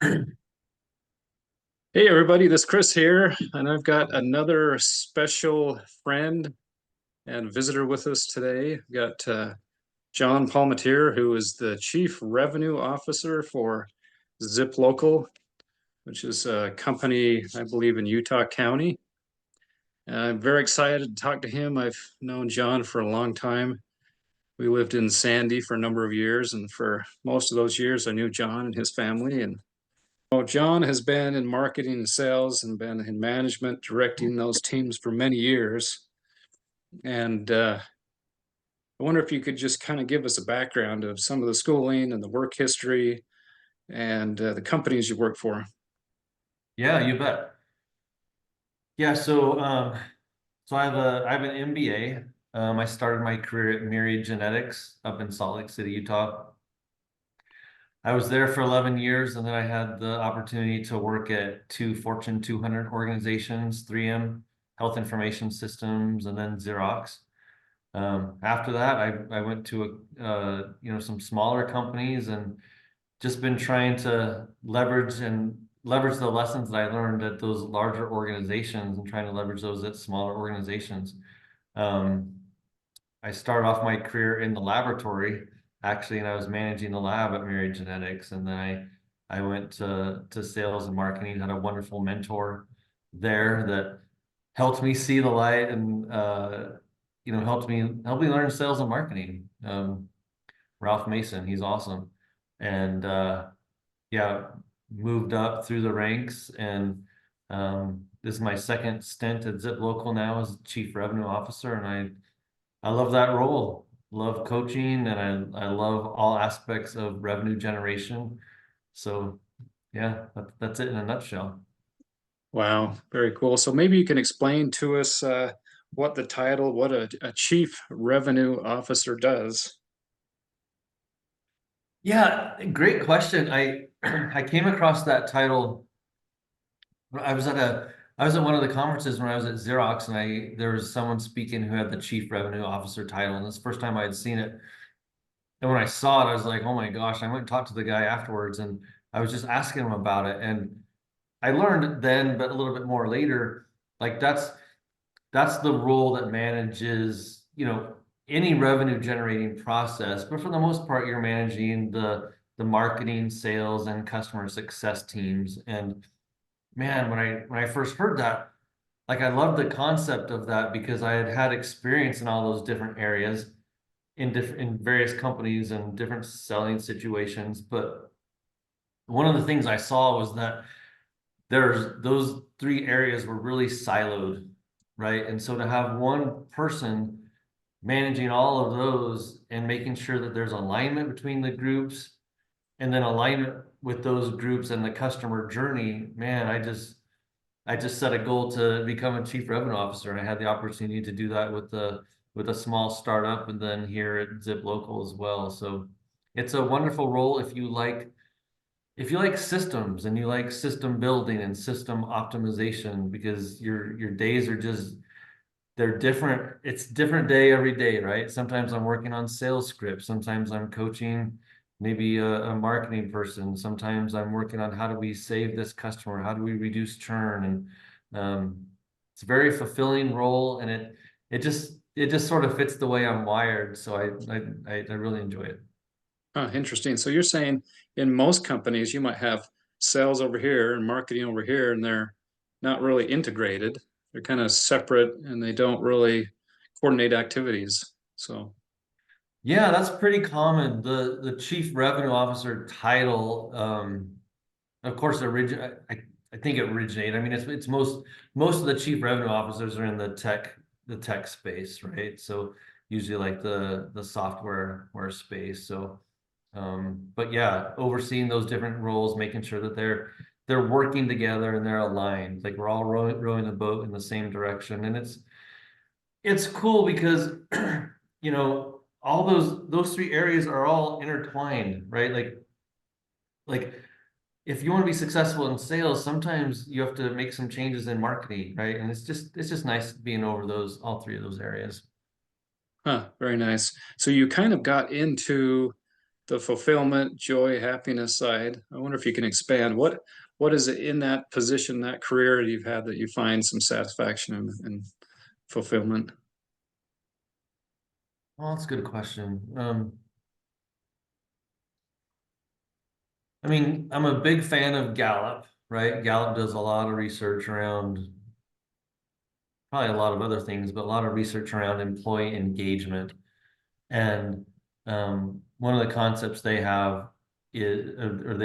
Hey everybody, this is Chris here, and I've got another special friend and visitor with us today. We've got John Palmatier, who is the Chief Revenue Officer for Zip Local, which is a company, I believe, in Utah County. I'm very excited to talk to him. I've known John for a long time. We lived in Sandy for a number of years, and for most of those years, I knew John and his family. And well, John has been in marketing and sales and been in management, directing those teams for many years. And I wonder if you could just kind of give us a background of some of the schooling and the work history and the companies you work for. Yeah, you bet. Yeah, so I have an MBA. I started my career at Myriad Genetics up in Salt Lake City, Utah. I was there for 11 years, and then I had the opportunity to work at two Fortune 200 organizations, 3M, Health Information Systems, and then Xerox. After that, I went to some smaller companies and just been trying to leverage the lessons that I learned at those larger organizations and trying to leverage those at smaller organizations. Um, I started off my career in the laboratory, actually, and I was managing the lab at Myriad Genetics. And then I went to sales and marketing, had a wonderful mentor there that helped me see the light and helped me learn sales and marketing. Ralph Mason, he's awesome. And yeah, moved up through the ranks, and this is my second stint at Zip Local now as Chief Revenue Officer, and I love that role. Love coaching, and I love all aspects of revenue generation. So yeah, that's it in a nutshell. Wow, very cool. So maybe you can explain to us what the title, what a Chief Revenue Officer does. Yeah, great question. I came across that title. I was at a I was at one of the conferences when I was at Xerox, and there was someone speaking who had the Chief Revenue Officer title, and this is the first time I had seen it. And when I saw it, I was like, oh my gosh. I went and talked to the guy afterwards, and I was just asking him about it. And I learned then, but a little bit more later, like that's the role that manages, any revenue generating process. But for the most part, you're managing the marketing, sales, and customer success teams. And man, when I first heard that, like I loved the concept of that because I had had experience in all those different areas in various companies and different selling situations. But one of the things I saw was that there's those three areas were really siloed, right? And so to have one person managing all of those and making sure that there's alignment between the groups and then alignment with those groups and the customer journey, man, I just set a goal to become a chief revenue officer, and I had the opportunity to do that with a small startup, and then here at Zip Local as well. So it's a wonderful role if you like systems and you like system building and system optimization, because your days are just they're different. It's different day every day, right? Sometimes I'm working on sales scripts. Sometimes I'm coaching maybe a marketing person. Sometimes I'm working on how do we save this customer? How do we reduce churn? And it's a very fulfilling role, and it just sort of fits the way I'm wired. So I really enjoy it. Interesting. So you're saying in most companies, you might have sales over here and marketing over here, and they're not really integrated. They're kind of separate and they don't really coordinate activities. So, Yeah, that's pretty common. The chief revenue officer title, of course, I think it originated. I mean, it's most of the chief revenue officers are in the tech space, right? So usually like the software space. So, but yeah, overseeing those different roles, making sure that they're working together and they're aligned. Like we're all rowing the boat in the same direction, and it's cool because all those three areas are all intertwined, right? Like if you want to be successful in sales, sometimes you have to make some changes in marketing, right? And it's just nice being over those all three of those areas. very nice. So you kind of got into the fulfillment, joy, happiness side. I wonder if you can expand. What is it in that position, that career you've had that you find some satisfaction and fulfillment? Well, that's a good question. I mean, I'm a big fan of Gallup, right? Gallup does a lot of research around probably a lot of other things, but a lot of research around employee engagement. And one of the concepts they have is, or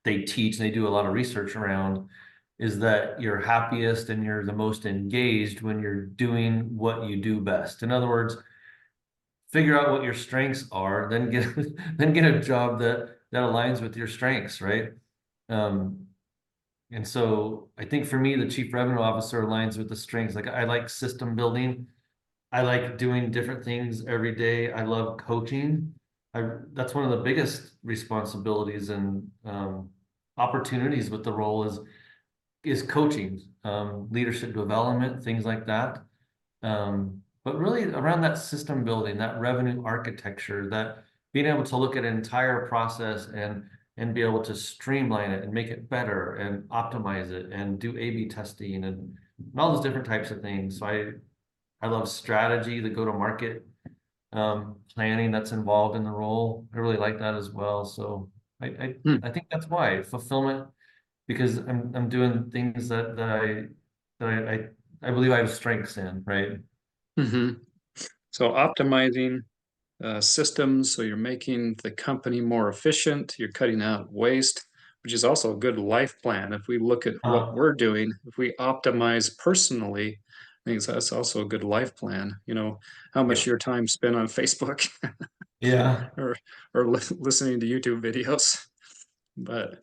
they teach, and they do a lot of research around, is that you're happiest and you're the most engaged when you're doing what you do best. In other words, figure out what your strengths are, then get then get a job that aligns with your strengths, right? Um, and so I think for me, the chief revenue officer aligns with the strengths. Like I like system building. I like doing different things every day. I love coaching. That's one of the biggest responsibilities and opportunities with the role is coaching, leadership development, things like that. But really around that system building, that revenue architecture, that being able to look at an entire process and be able to streamline it and make it better and optimize it and do A/B testing and all those different types of things. So I love strategy, the go-to-market planning that's involved in the role. I really like that as well. So I I, Hmm. I think that's why fulfillment, because I'm doing things that I believe I have strengths in, right? hmm So optimizing systems, so you're making the company more efficient, you're cutting out waste, which is also a good life plan. If we look at what Uh, we're doing, if we optimize personally, I think that's also a good life plan. You know, how much yeah, of your time spent on Facebook yeah, or listening to YouTube videos. But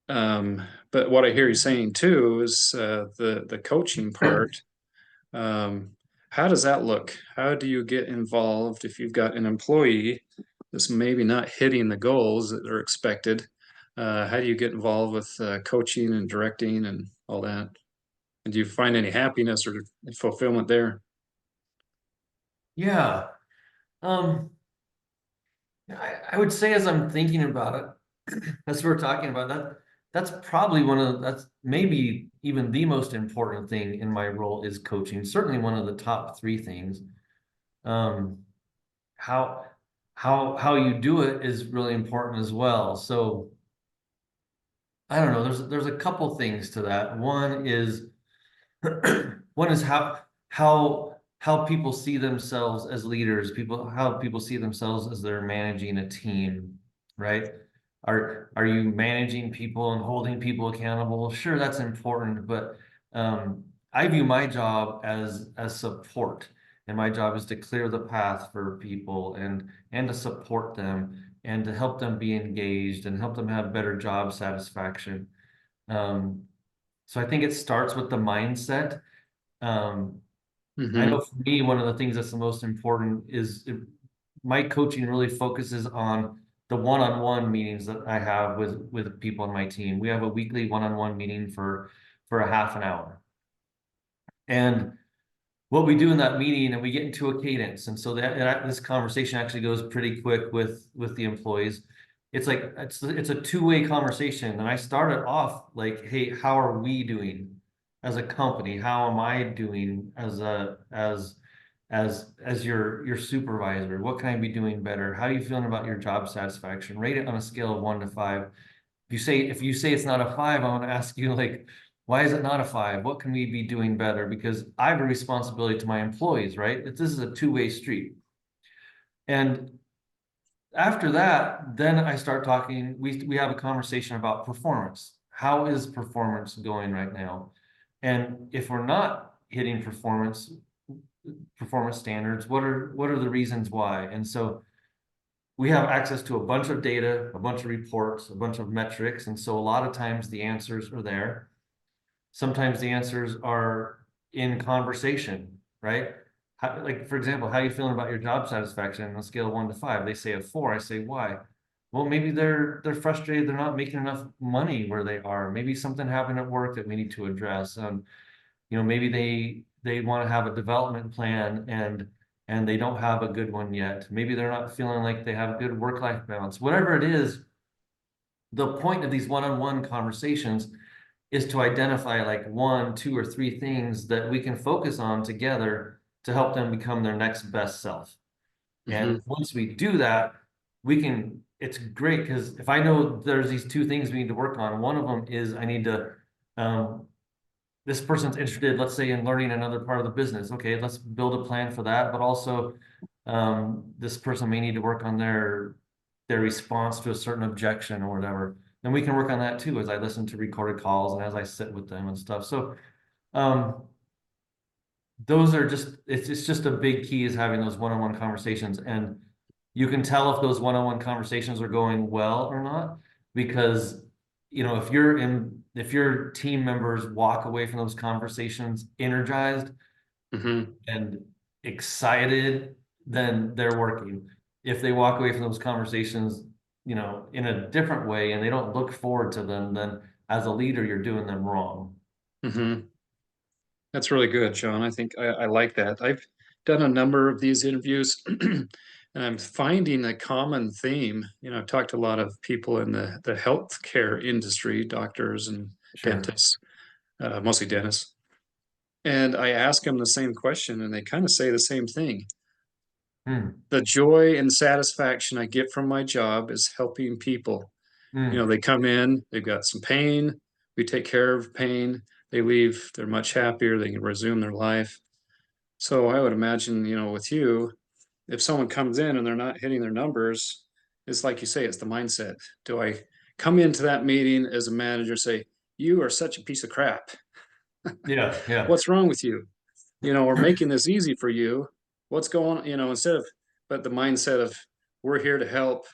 but what I hear you saying too is the coaching part. Um, how does that look? How do you get involved if you've got an employee that's maybe not hitting the goals that are expected? How do you get involved with coaching and directing and all that? And do you find any happiness or fulfillment there? yeah. Um, I would say as I'm thinking about it, as we're talking about that, that's probably that's maybe even the most important thing in my role is coaching. Certainly one of the top three things. Um, how how you do it is really important as well. So I don't know. There's a couple things to that. One is one is how people see themselves as leaders, people how people see themselves as they're managing a team, right? Are you managing people and holding people accountable? Sure, that's important, but I view my job as support, and my job is to clear the path for people and to support them and to help them be engaged and help them have better job satisfaction. Um, so I think it starts with the mindset. Um, I Mm-hmm. know for me, one of the things that's the most important is my coaching really focuses on the one-on-one meetings that I have with people on my team. We have a weekly one-on-one meeting for a half an hour. And what we do in that meeting, and we get into a cadence. And so this conversation actually goes pretty quick with the employees. It's like it's a two-way conversation. And I started off like, hey, how are we doing as a company? How am I doing as your supervisor? What can I be doing better? How are you feeling about your job satisfaction? Rate it on a scale of 1 to 5. If you say it's not a 5, I want to ask you like, why is it not a 5? What can we be doing better? Because I have a responsibility to my employees, right? This is a two-way street. And after that, then I start talking, we have a conversation about performance. How is performance going right now? And if we're not hitting performance standards, what are the reasons why? And so we have access to a bunch of data, a bunch of reports, a bunch of metrics. And so a lot of times the answers are there. Sometimes the answers are in conversation, right? Like, for example, how are you feeling about your job satisfaction on a scale of 1 to 5? They say a 4. I say, why? Well, maybe they're frustrated. They're not making enough money where they are. Maybe something happened at work that we need to address. Maybe they want to have a development plan and they don't have a good one yet. Maybe they're not feeling like they have a good work-life balance. Whatever it is, the point of these one-on-one conversations is to identify like one, two, or three things that we can focus on together to help them become their next best self. And once we do that, we can, it's great because if I know there's these two things we need to work on, one of them is I need to, this person's interested, let's say, in learning another part of the business. Okay, let's build a plan for that. But also, this person may need to work on their response to a certain objection or whatever. And we can work on that too as I listen to recorded calls and as I sit with them and stuff. So, those are just, it's just a big key is having those one-on-one conversations. And you can tell if those one-on-one conversations are going well or not, because if your team members walk away from those conversations energized and excited, then they're working. If they walk away from those conversations, in a different way and they don't look forward to them, then as a leader, you're doing them wrong. That's really good, John. I think I like that. I've done a number of these interviews and I'm finding a common theme. I've talked to a lot of people in the healthcare industry, doctors and Sure. dentists, mostly dentists. And I ask them the same question and they kind of say the same thing. The joy and satisfaction I get from my job is helping people. They come in, they've got some pain, we take care of pain, they leave, they're much happier, they can resume their life. So I would imagine, with you, if someone comes in and they're not hitting their numbers, it's like you say, it's the mindset. Do I come into that meeting as a manager, say, you are such a piece of crap? Yeah. What's wrong with you? We're making this easy for you. What's going, but the mindset of we're here to help,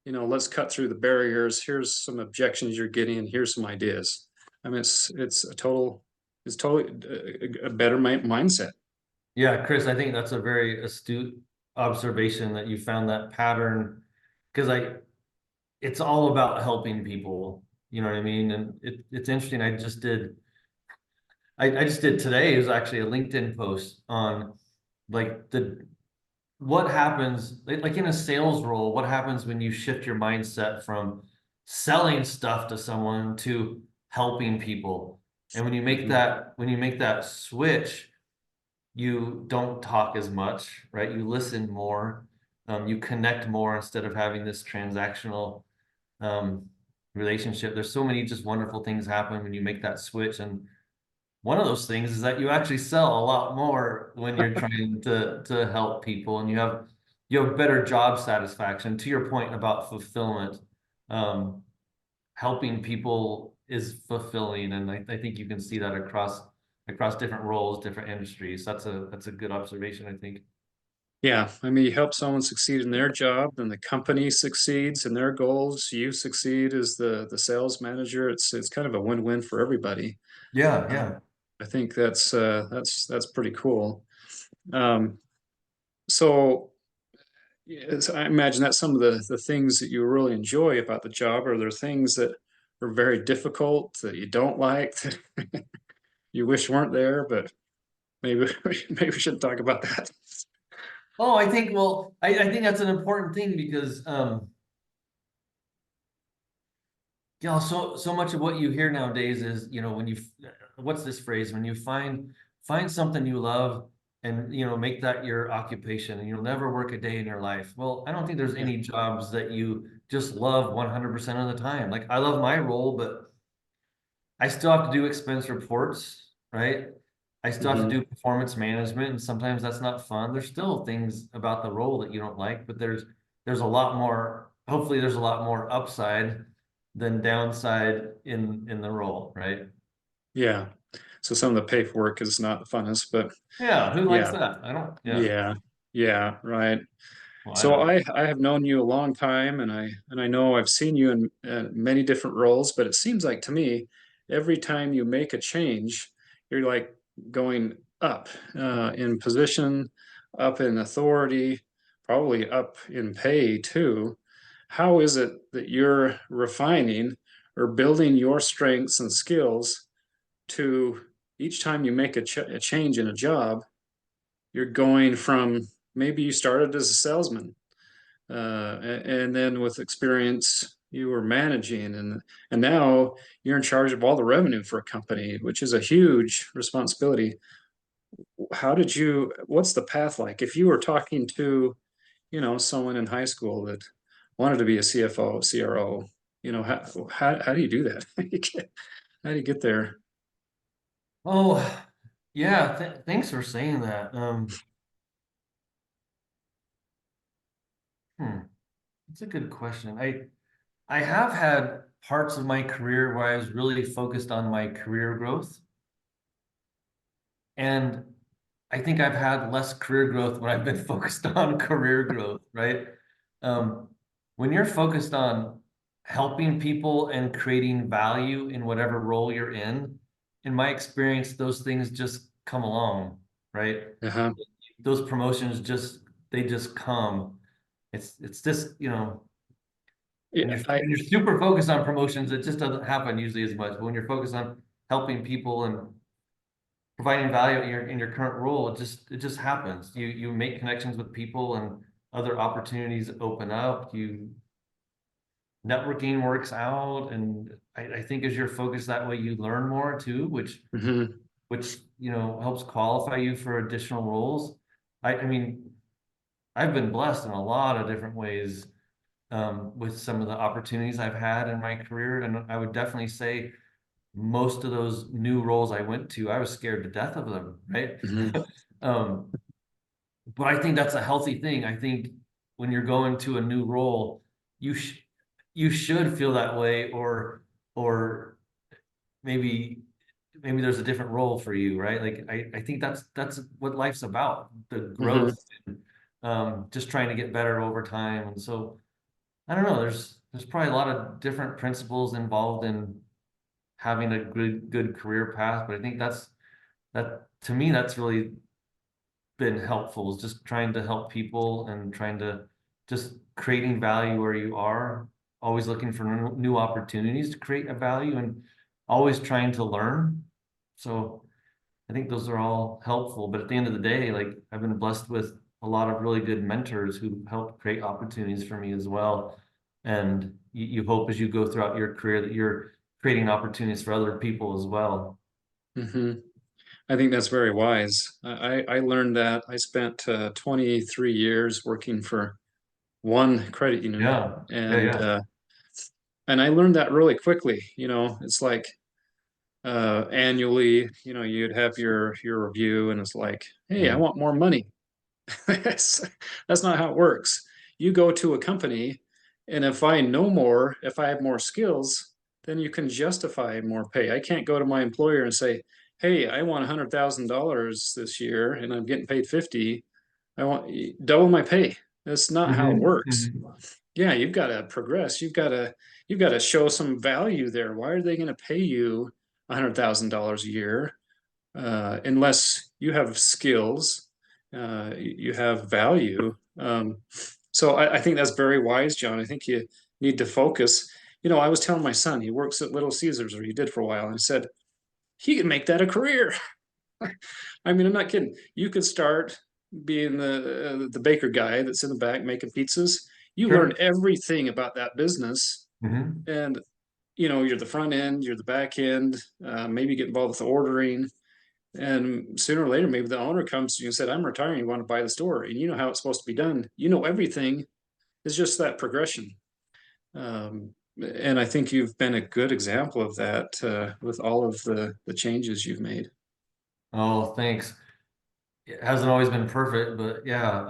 let's cut through the barriers. Here's some objections you're getting. Here's some ideas. I mean, it's totally a better mindset. Yeah, Chris, I think that's a very astute observation that you found that pattern, because it's all about helping people, you know what I mean? And it's interesting. I just did today, it was actually a LinkedIn post on like what happens like in a sales role, what happens when you shift your mindset from selling stuff to someone to helping people. And when you make that switch, you don't talk as much, right? You listen more, you connect more instead of having this transactional relationship. There's so many just wonderful things happen when you make that switch. And one of those things is that you actually sell a lot more when you're trying to help people, and you have better job satisfaction. To your point about fulfillment, helping people is fulfilling, and I think you can see that across different roles, different industries. That's a good observation, I think. Yeah, I mean, you help someone succeed in their job, then the company succeeds in their goals. You succeed as the sales manager. It's kind of a win-win for everybody. Yeah. I think that's pretty cool. So yes, I imagine that's some of the things that you really enjoy about the job. Are there things that are very difficult that you don't like that you wish weren't there, but maybe maybe we shouldn't talk about that. Oh, I think, well, I think that's an important thing because so much of what you hear nowadays is, when what's this phrase? When you find something you love and, make that your occupation and you'll never work a day in your life. Well, I don't think there's any jobs that you just love 100% of the time. Like I love my role, but I still have to do expense reports, right? I still have to do performance management, and sometimes that's not fun. There's still things about the role that you don't like, but there's a lot more, hopefully there's a lot more upside than downside in the role, right? Yeah. So some of the paperwork is not the funnest, but Yeah, who likes yeah, that? I don't, yeah. yeah, yeah, right. Well, I So don't. I have known you a long time, and I know I've seen you in many different roles, but it seems like to me, every time you make a change, you're like going up in position, up in authority, probably up in pay too. How is it that you're refining or building your strengths and skills to each time you make a change in a job, you're going from maybe you started as a salesman, and then with experience, you were managing, and now you're in charge of all the revenue for a company, which is a huge responsibility. What's the path like? If you were talking to, someone in high school that wanted to be a CFO, CRO, how do you do that? How do you get there? Oh, yeah, thanks for saying that. Hmm, that's a good question. I have had parts of my career where I was really focused on my career growth. And I think I've had less career growth when I've been focused on career growth, right? Um, when you're focused on helping people and creating value in whatever role you're in my experience, those things just come along, right? Uh-huh. Those promotions they just come. It's just, when Yeah, you're super focused on promotions, it just doesn't happen usually as much. But when you're focused on helping people and providing value in your current role, it just happens. You make connections with people and other opportunities open up. You networking works out, and I think as you're focused that way, you learn more too, mhm, which helps qualify you for additional roles. I mean, I've been blessed in a lot of different ways with some of the opportunities I've had in my career, and I would definitely say most of those new roles I went to, I was scared to death of them, right? mhm, Um, but I think that's a healthy thing. I think when you're going to a new role, you sh you should feel that way, or maybe there's a different role for you, right? Like I think that's what life's about, the mhm, growth, and, just trying to get better over time. And so I don't know, there's probably a lot of different principles involved in having a good career path, but I think that to me that's really been helpful, is just trying to help people and trying to just creating value where you are, always looking for new opportunities to create a value and always trying to learn. So I think those are all helpful, but at the end of the day, like I've been blessed with a lot of really good mentors who help create opportunities for me as well. And you hope as you go throughout your career that you're creating opportunities for other people as well. mhm. I think that's very wise. I learned that. I spent 23 years working for one credit union, Yeah, yeah, and yeah. I learned that really quickly. It's like annually, you'd have your review, and it's like, hey, I Mhm. want more money. That's that's not how it works. You go to a company, and if I have more skills, then you can justify more pay. I can't go to my employer and say, "Hey, I want $100,000 this year, and I'm getting paid 50. I want double my pay." That's not how it Mhm. works. Mhm. Yeah, you've got to progress. You've got to show some value there. Why are they going to pay you $100,000 a year unless you have skills, you have value. So I think that's very wise, John. I think you need to focus. I was telling my son, he works at Little Caesars, or he did for a while, and I said, he can make that a career. I mean, I'm not kidding. You could start being the baker guy that's in the back making pizzas. You learn Sure. everything about that business, Mhm. and you're the front end, you're the back end. Maybe get involved with the ordering, and sooner or later, maybe the owner comes to you and said, "I'm retiring. You want to buy the store?" And you know how it's supposed to be done. You know everything. It's just that progression. And I think you've been a good example of that with all of the changes you've made. Oh, thanks. It hasn't always been perfect, but yeah.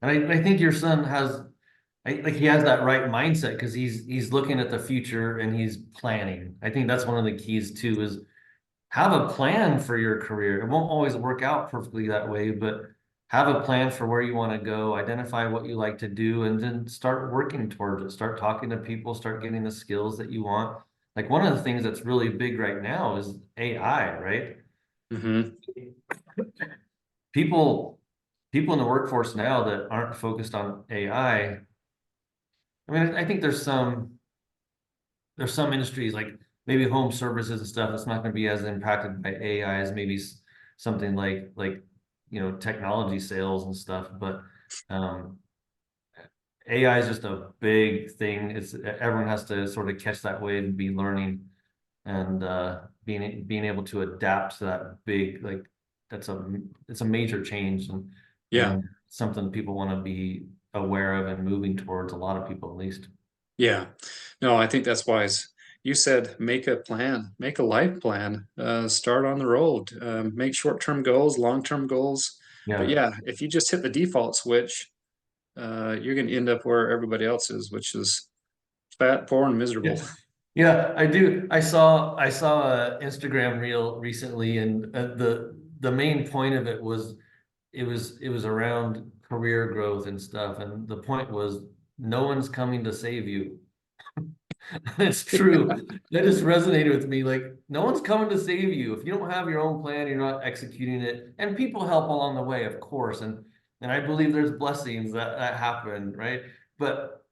And I think your son has, like he has that right mindset because he's looking at the future and he's planning. I think that's one of the keys too, is have a plan for your career. It won't always work out perfectly that way, but have a plan for where you want to go, identify what you like to do, and then start working towards it. Start talking to people, start getting the skills that you want. Like one of the things that's really big right now is AI, right? Hmm. People in the workforce now that aren't focused on AI. I mean, I think there's some industries like maybe home services and stuff that's not going to be as impacted by AI as maybe something like technology sales and stuff. But Um, AI is just a big thing. Everyone has to sort of catch that wave and be learning and being able to adapt to that big, like it's a major change Yeah. and something people want to be aware of and moving towards, a lot of people at least. Yeah. No, I think that's wise. You said make a plan, make a life plan, start on the road, make short-term goals, long-term goals. But Yeah. yeah, if you just hit the default switch, you're going to end up where everybody else is, which is fat, poor, and miserable. Yeah. Yeah, I do. I saw a Instagram reel recently, and the main point of it was it was around career growth and stuff, and the point was no one's coming to save you. It's true. That just resonated with me. Like, no one's coming to save you. If you don't have your own plan, you're not executing it. And people help along the way, of course. And I believe there's blessings that happen, right? But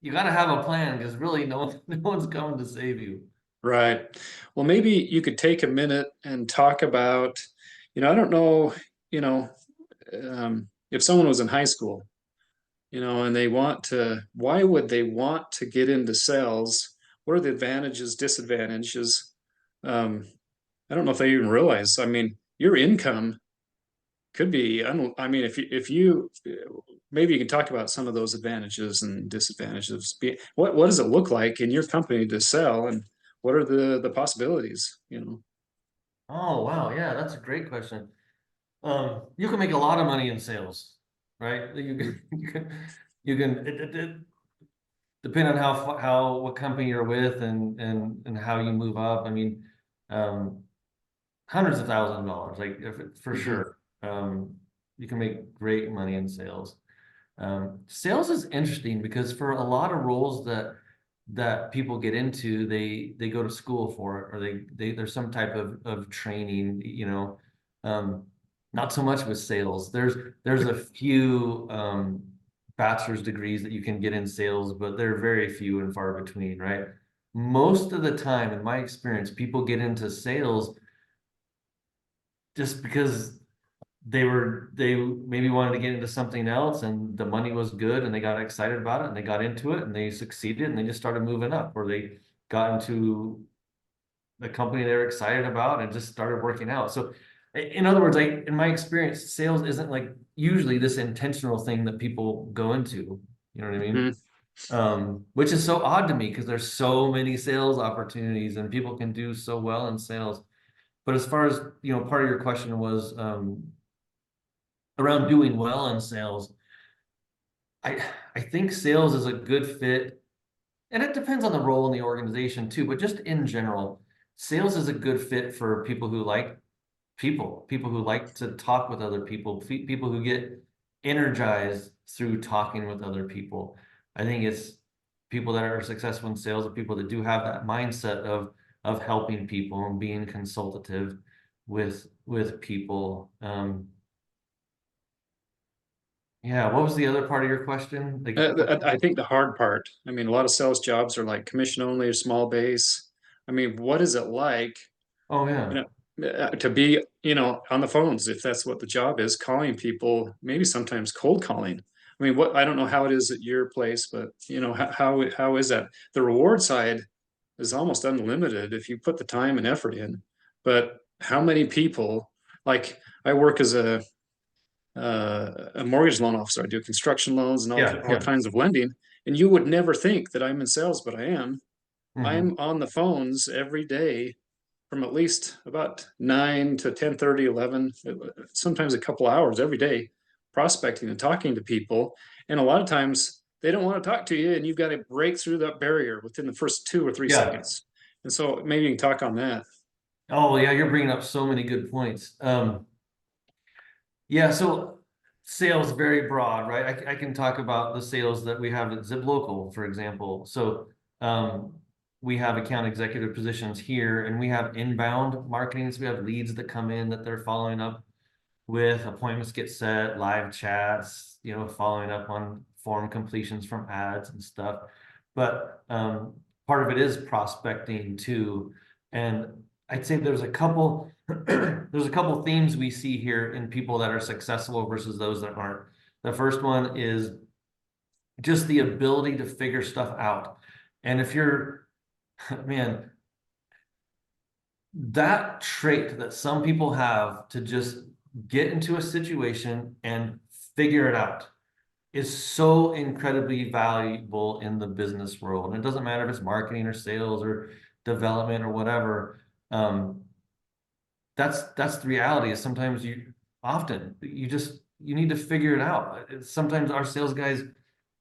you got to have a plan because really no one's coming to save you. Right. Well, maybe you could take a minute and talk about, I don't know, you know, if someone was in high school, and why would they want to get into sales? What are the advantages, disadvantages? Um, I don't know if they even realize. I mean, your income could be, I mean, if you maybe you can talk about some of those advantages and disadvantages. What does it look like in your company to sell, and what are the possibilities, Oh, wow. Yeah, that's a great question. You can make a lot of money in sales, right? You can depend on what company you're with and how you move up. I mean, um, hundreds of thousands of dollars, like for Mhm. sure. You can make great money in sales. Sales is interesting because for a lot of roles that people get into, they go to school for it, or there's some type of training, Um, not so much with sales. There's a few bachelor's degrees that you can get in sales, but they're very few and far between, right? Most of the time, in my experience, people get into sales just because they maybe wanted to get into something else and the money was good and they got excited about it and they got into it and they succeeded and they just started moving up, or they got into the company they were excited about and just started working out. So in other words, like in my experience, sales isn't like usually this intentional thing that people go into. You know what I mean? Mhm. Which is so odd to me because there's so many sales opportunities and people can do so well in sales. But as far as, part of your question was around doing well in sales. I I think sales is a good fit, and it depends on the role in the organization too, but just in general, sales is a good fit for people who like people who like to talk with other people, people who get energized through talking with other people. I think it's people that are successful in sales are people that do have that mindset of helping people and being consultative with people. Yeah, what was the other part of your question? Like, I think the hard part, I mean, a lot of sales jobs are like commission only or small base. I mean, what is it like, oh you yeah. to be, on the phones, if that's what the job is, calling people, maybe sometimes cold calling. I mean, I don't know how it is at your place, but how is that? The reward side is almost unlimited if you put the time and effort in. But how many people, like I work as a mortgage loan officer. I do construction loans and Yeah, all yeah. kinds of lending. And you would never think that I'm in sales, but I am. Hmm. I'm on the phones every day from at least about 9 to 10:30, 11, sometimes a couple hours every day, prospecting and talking to people. And a lot of times they don't want to talk to you, and you've got to break through that barrier within the first 2 or 3 Yeah. seconds. And so maybe you can talk on that. Oh yeah, you're bringing up so many good points. Yeah, so sales very broad, right? I can talk about the sales that we have at Zip Local, for example. So we have account executive positions here, and we have inbound marketing. So we have leads that come in that they're following up with, appointments get set, live chats, following up on form completions from ads and stuff. But part of it is prospecting too. And I'd say there's a couple themes we see here in people that are successful versus those that aren't. The first one is just the ability to figure stuff out. And if you're, man, that trait that some people have to just get into a situation and figure it out is so incredibly valuable in the business world. And it doesn't matter if it's marketing or sales or development or whatever. That's the reality. Is sometimes you need to figure it out. Sometimes our sales guys,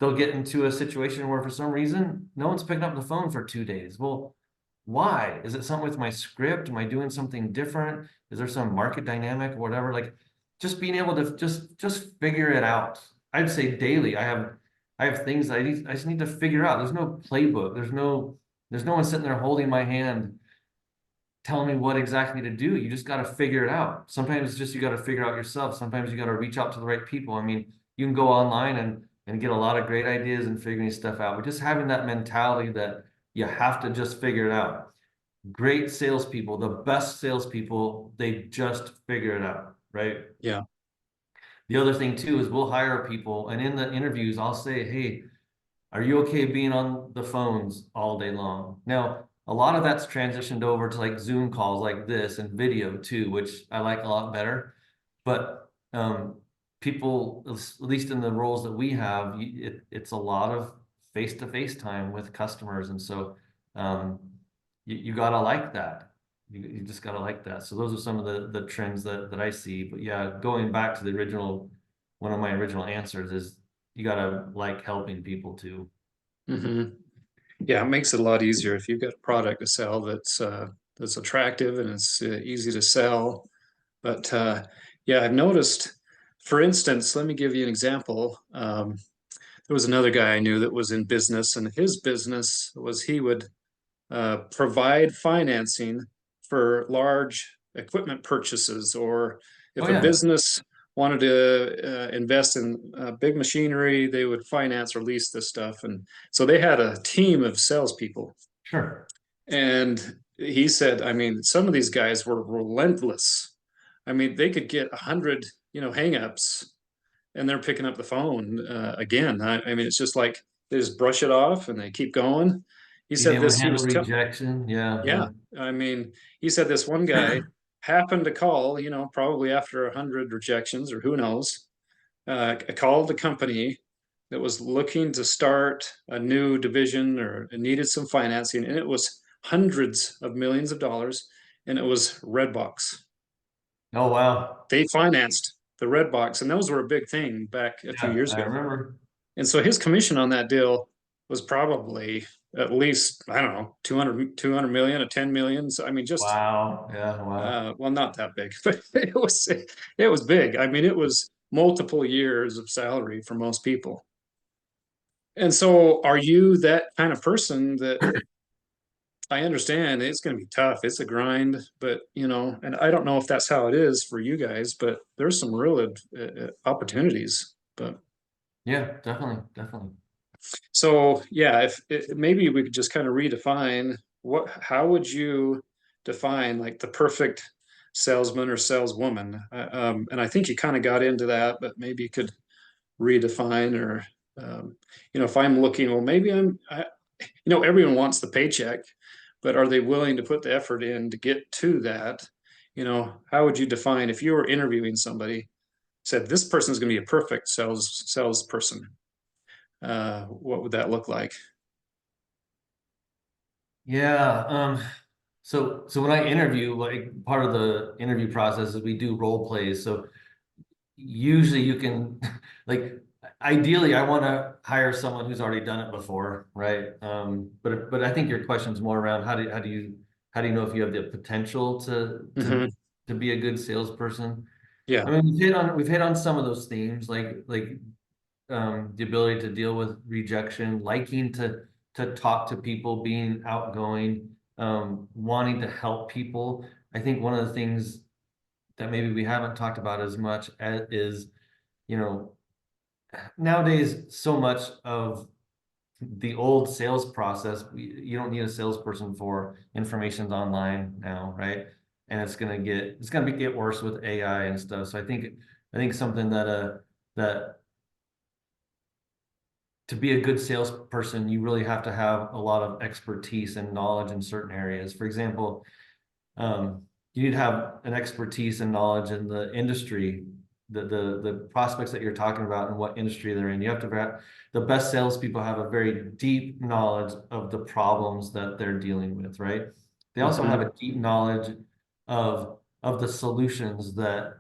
they'll get into a situation where for some reason no one's picking up the phone for 2 days. Well, why? Is it something with my script? Am I doing something different? Is there some market dynamic or whatever? Like just being able to just figure it out. I'd say daily. I have things I just need to figure out. There's no playbook. There's no one sitting there holding my hand telling me what exactly to do. You just got to figure it out. Sometimes it's just you got to figure out yourself. Sometimes you got to reach out to the right people. I mean, you can go online and get a lot of great ideas and figuring stuff out, but just having that mentality that you have to just figure it out. Great salespeople, the best salespeople, they just figure it out, right? Yeah. The other thing too is we'll hire people, and in the interviews, I'll say, hey, are you okay being on the phones all day long? Now, a lot of that's transitioned over to like Zoom calls like this and video too, which I like a lot better. But people, at least in the roles that we have, it's a lot of face-to-face time with customers. And so you gotta like that. You just gotta like that. So those are some of the trends that I see. But yeah, going back to the original, one of my original answers is you gotta like helping people too. Yeah, it makes it a lot easier if you've got a product to sell that's attractive and it's easy to sell. But yeah, I've noticed, for instance, let me give you an example. There was another guy I knew that was in business, and his business was he would provide financing for large equipment purchases, or if Oh a yeah, business wanted to invest in big machinery, they would finance or lease this stuff. And so they had a team of salespeople. sure. And he said, I mean, some of these guys were relentless. I mean, they could get 100, hangups, and they're picking up the phone again. I mean, it's just like they just brush it off and they keep going. He Being said able to this, he handle was, rejection. Yeah, yeah, I mean, he said this one guy happened to call, probably after 100 rejections or who knows, called the company that was looking to start a new division or needed some financing, and it was hundreds of millions of dollars, and it was Redbox. Oh wow. They financed the Redbox, and those were a big thing back a few Yeah, years I ago. remember. And so his commission on that deal was probably at least, I don't know, 200 million, a 10 million. So, I mean, just, Wow. Yeah, wow. well, not that big, but it was big. I mean, it was multiple years of salary for most people. And so are you that kind of person that I understand it's going to be tough. It's a grind, but and I don't know if that's how it is for you guys, but there's some real opportunities. But Yeah, definitely, definitely. so yeah, if maybe we could just kind of redefine how would you define like the perfect salesman or saleswoman? And I think you kind of got into that, but maybe you could redefine or if I'm looking, well, maybe everyone wants the paycheck, but are they willing to put the effort in to get to that? How would you define if you were interviewing somebody, said this person is going to be a perfect salesperson? What would that look like? Yeah. So when I interview, like part of the interview process is we do role plays. So usually you can like ideally I want to hire someone who's already done it before, right? But I think your question's more around how do you know if you have the potential to Hmm. to be a good salesperson? Yeah. I mean, we've hit on some of those themes, like the ability to deal with rejection, liking to talk to people, being outgoing, wanting to help people. I think one of the things that maybe we haven't talked about as much as is, you know, nowadays so much of the old sales process, you don't need a salesperson for information's online now, right? And it's gonna get worse with AI and stuff. So I think something that to be a good salesperson, you really have to have a lot of expertise and knowledge in certain areas. For example, you need to have an expertise and knowledge in the industry, the prospects that you're talking about and what industry they're in. You have to have the best salespeople have a very deep knowledge of the problems that they're dealing with, right? They also have a deep knowledge of the solutions that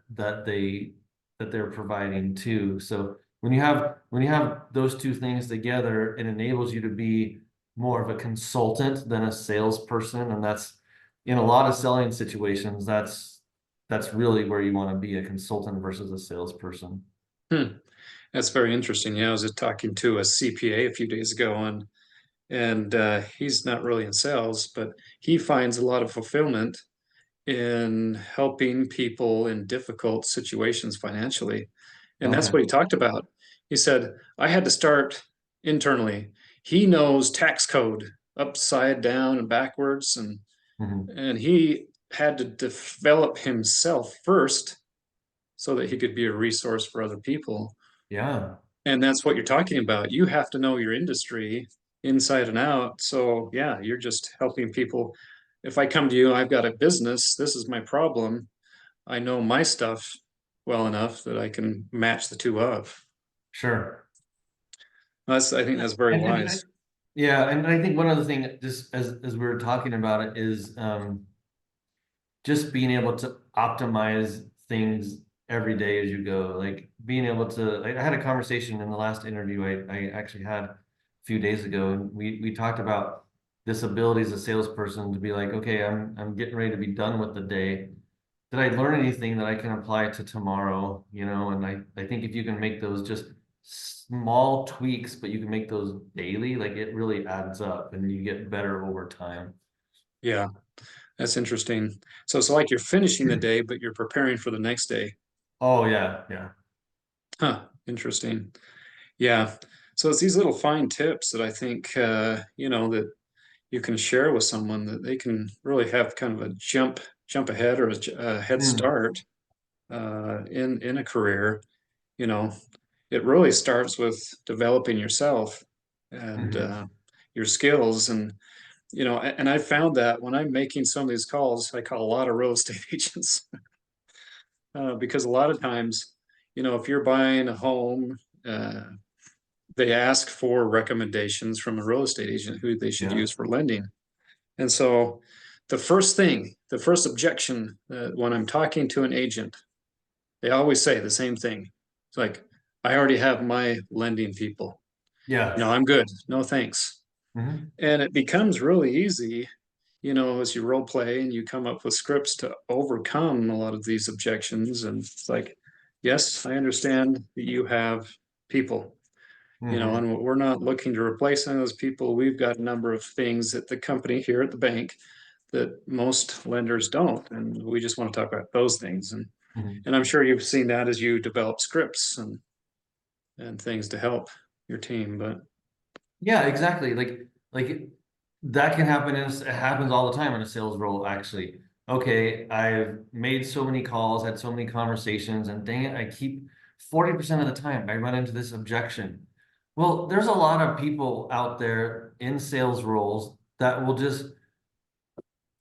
they're providing too. So when you have those two things together, it enables you to be more of a consultant than a salesperson, and that's in a lot of selling situations, that's really where you want to be, a consultant versus a salesperson. That's very interesting. Yeah, I was just talking to a CPA a few days ago, and he's not really in sales, but he finds a lot of fulfillment in helping people in difficult situations financially. And that's Okay. what he talked about. He said, I had to start internally. He knows tax code upside down and backwards, Mhm. and he had to develop himself first so that he could be a resource for other people. Yeah, And that's what you're talking about. You have to know your industry inside and out. So, yeah, you're just helping people. If I come to you, I've got a business, this is my problem. I know my stuff well enough that I can match the two up. sure. I think that's very And wise. yeah, and I think one other thing, just as we were talking about it, is just being able to optimize things every day as you go. Like being able to, I had a conversation in the last interview I actually had a few days ago, and we talked about this ability as a salesperson to be like, okay, I'm getting ready to be done with the day. Did I learn anything that I can apply to tomorrow? You know, and I think if you can make those just small tweaks, but you can make those daily, like it really adds up and you get better over time. Yeah, that's interesting. So it's like you're finishing the day, but you're preparing for the next day. Oh yeah, yeah. Huh, interesting. Yeah. So it's these little fine tips that I think, that you can share with someone that they can really have kind of a jump ahead or a head Mm. start in a career. You know, it really starts with developing yourself and Mhm. your skills. And I found that when I'm making some of these calls, I call a lot of real estate agents because a lot of times, if you're buying a home, uh, they ask for recommendations from a real estate agent who they should Yeah. use for lending. And so the first objection when I'm talking to an agent, they always say the same thing. It's like, I already have my lending people. Yeah. No, I'm good. No, thanks. Mhm. And it becomes really easy, as you role play and you come up with scripts to overcome a lot of these objections. And it's like, yes, I understand that you have people, Mhm. and we're not looking to replace any of those people. We've got a number of things at the company here at the bank that most lenders don't. And we just want to talk about those things. And Mhm. and I'm sure you've seen that as you develop scripts and things to help your team. But Yeah, exactly. Like that can happen in it happens all the time in a sales role, actually. Okay, I've made so many calls, had so many conversations, and dang it, I keep 40% of the time I run into this objection. Well, there's a lot of people out there in sales roles that will just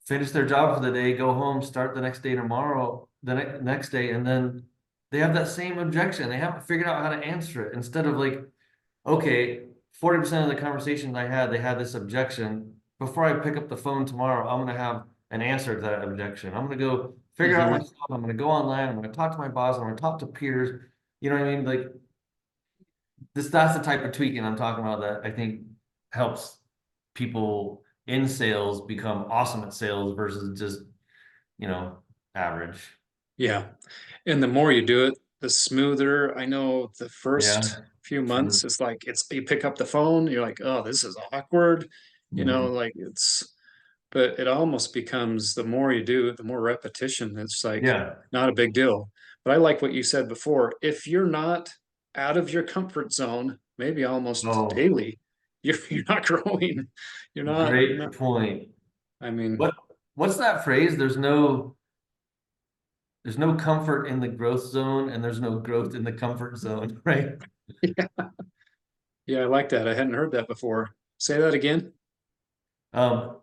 finish their job for the day, go home, start the next day tomorrow, the next day, and then they have that same objection. They haven't figured out how to answer it. Instead of like, okay, 40% of the conversations I had, they had this objection. Before I pick up the phone tomorrow, I'm gonna have an answer to that objection. I'm gonna go figure out mhm. myself. I'm gonna go online. I'm gonna talk to my boss. I'm gonna talk to peers. You know what I mean? Like that's the type of tweaking I'm talking about that I think helps people in sales become awesome at sales versus just, you know, average. Yeah. And the more you do it, the smoother. I know the first Yeah, few true. months, it's like you pick up the phone, you're like, oh, this is awkward, Mhm. like but it almost becomes the more you do it, the more repetition. It's like Yeah. not a big deal. But I like what you said before. If you're not out of your comfort zone, maybe almost Oh, daily, you're not growing. You're great not, point. I mean, What what's that phrase? There's no comfort in the growth zone and there's no growth in the comfort zone, right? Yeah, I like that. I hadn't heard that before. Say that again.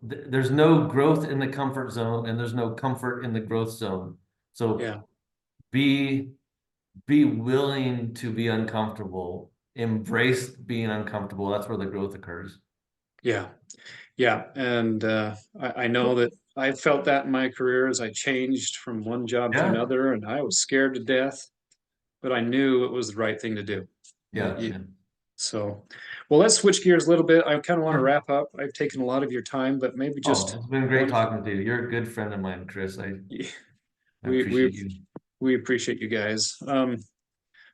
There's no growth in the comfort zone, and there's no comfort in the growth zone. So Yeah, be be willing to be uncomfortable. Embrace being uncomfortable. That's where the growth occurs. yeah, yeah. And I know that I felt that in my career as I changed from one job to Yeah, another, and I was scared to death, but I knew it was the right thing to do. yeah, You, yeah. So, well, let's switch gears a little bit. I kind of want to Sure. wrap up. I've taken a lot of your time, but maybe Oh, just it's been great one. talking to you. You're a good friend of mine, Chris. I We we appreciate you. we appreciate you guys.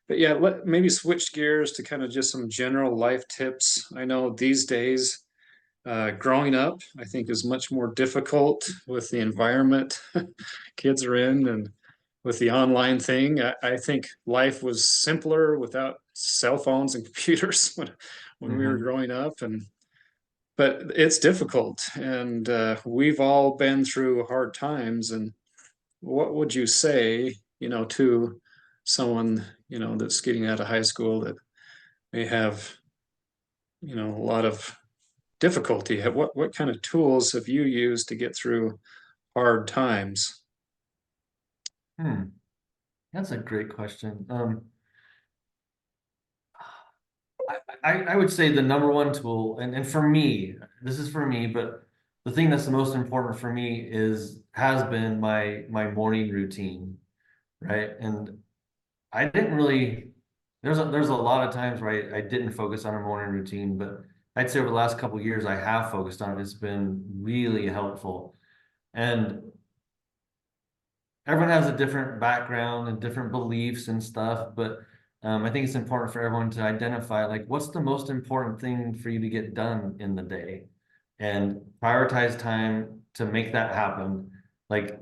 But yeah, maybe switch gears to kind of just some general life tips. I know these days, growing up, I think is much more difficult with the environment kids are in and with the online thing. I think life was simpler without cell phones and computers when we were Hmm. growing up, and but it's difficult, and we've all been through hard times. And what would you say, to someone, that's getting out of high school that may have, a lot of difficulty? What kind of tools have you used to get through hard times? Hmm. That's a great question. I would say the number one tool, and for me, this is for me, but the thing that's the most important for me has been my morning routine, right? And I didn't really there's a lot of times where I didn't focus on a morning routine, but I'd say over the last couple of years I have focused on it. It's been really helpful. And everyone has a different background and different beliefs and stuff, but I think it's important for everyone to identify like what's the most important thing for you to get done in the day and prioritize time to make that happen. Like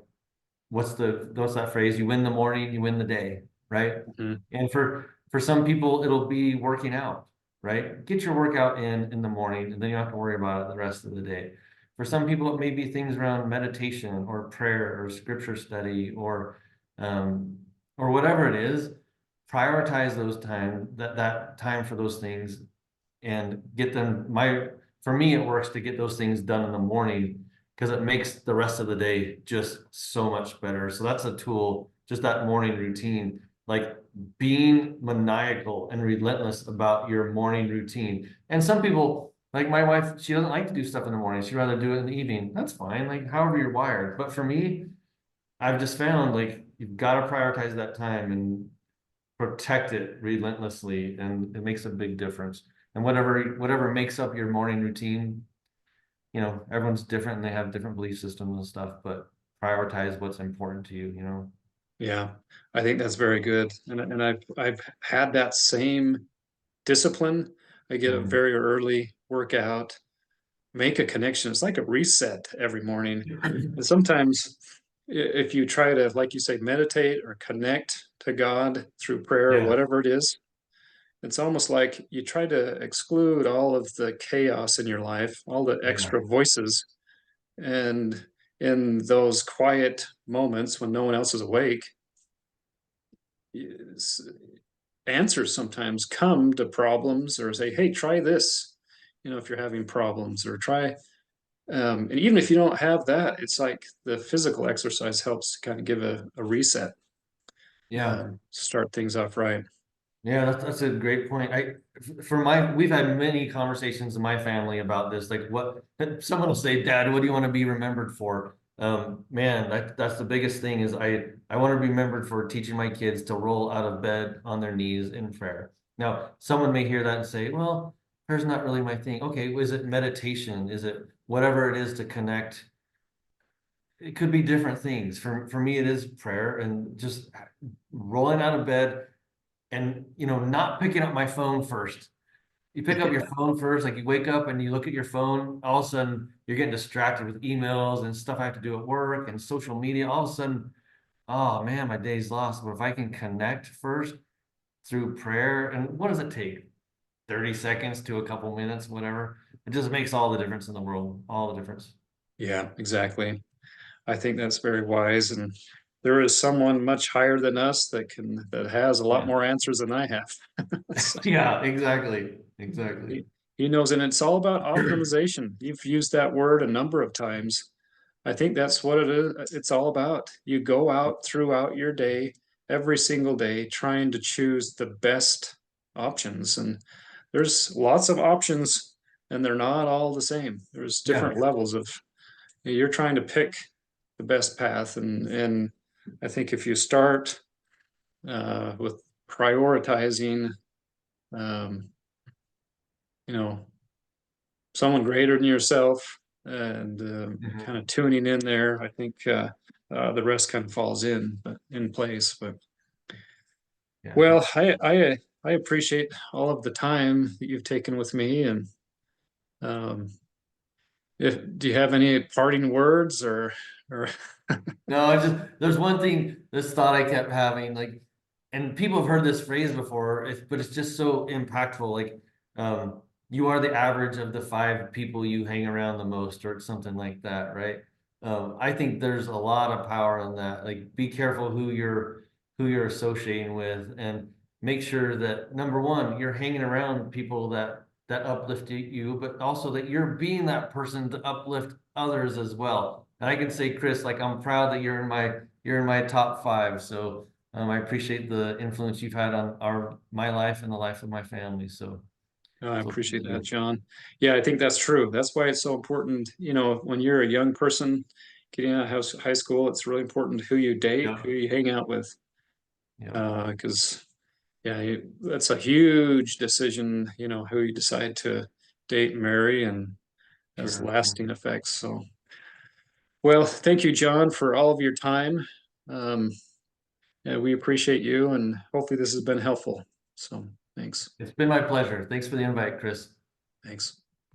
what's that phrase? You win the morning, you win the day, right? Mhm. And for some people, it'll be working out, right? Get your workout in the morning, and then you don't have to worry about it the rest of the day. For some people, it may be things around meditation or prayer or scripture study um, or whatever it is. Prioritize those time that time for those things and get them. For me, it works to get those things done in the morning because it makes the rest of the day just so much better. So that's a tool, just that morning routine, like being maniacal and relentless about your morning routine. And some people, like my wife, she doesn't like to do stuff in the morning. She'd rather do it in the evening. That's fine, like however you're wired. But for me, I've just found like you've got to prioritize that time and protect it relentlessly, and it makes a big difference. And whatever makes up your morning routine, everyone's different and they have different belief systems and stuff, but prioritize what's important to you, you know? Yeah, I think that's very good. And I've had that same discipline. I get a Mhm. very early workout, make a connection. It's like a reset every morning. And sometimes if you try to, like you say, meditate or connect to God through prayer or Yeah, whatever it is, it's almost like you try to exclude all of the chaos in your life, all the yeah, extra voices. And in those quiet moments when no one else is awake, s- answers sometimes come to problems or say, hey, try this, if you're having problems, or try. And even if you don't have that, it's like the physical exercise helps to kind of give a reset, yeah. start things off right. Yeah, that's a great point. We've had many conversations in my family about this. Like, someone will say, "Dad, what do you want to be remembered for?" Man, that's the biggest thing is I want to be remembered for teaching my kids to roll out of bed on their knees in prayer. Now, someone may hear that and say, "Well, prayer's not really my thing." Okay, is it meditation? Is it whatever it is to connect? It could be different things. For me, it is prayer and just rolling out of bed and not picking up my phone first. You pick up your phone first, like you wake up and you look at your phone, all of a sudden you're getting distracted with emails and stuff I have to do at work and social media. All of a sudden, oh man, my day's lost. But if I can connect first through prayer, and what does it take? 30 seconds to a couple minutes, whatever. It just makes all the difference in the world, all the difference. Yeah, exactly. I think that's very wise. And there is someone much higher than us that has a lot Yeah. more answers than I have. So Yeah, exactly. he knows, and it's all about optimization. You've used that word a number of times. I think that's what it is. It's all about. You go out throughout your day, every single day, trying to choose the best options. And there's lots of options, and they're not all the same. There's Yeah, different levels of, you're trying to pick the best path. And I think if you start with prioritizing, um, you know, someone greater than yourself and Mhm. kind of tuning in there, I think the rest kind of falls in place. But Yeah. well, I appreciate all of the time that you've taken with me. And um, if do you have any parting words or No, I just there's one thing, this thought I kept having, like, and people have heard this phrase before, but it's just so impactful. Like, you are the average of the 5 people you hang around the most, or something like that, right? I think there's a lot of power in that. Like, be careful who you're associating with, and make sure that, number one, you're hanging around people that uplift you, but also that you're being that person to uplift others as well. And I can say, Chris, like, I'm proud that you're in my top 5. So I appreciate the influence you've had on my life and the life of my family. So I thank appreciate that, you. John. Yeah, I think that's true. That's why it's so important. When you're a young person getting out of high school, it's really important who you date, Yeah, who you hang out with. yeah, Because yeah, that's a huge decision, who you decide to date and marry and has sure. lasting effects. So, well, thank you, John, for all of your time. Um, yeah, we appreciate you, and hopefully this has been helpful. So, thanks. It's been my pleasure. Thanks for the invite, Chris. Thanks.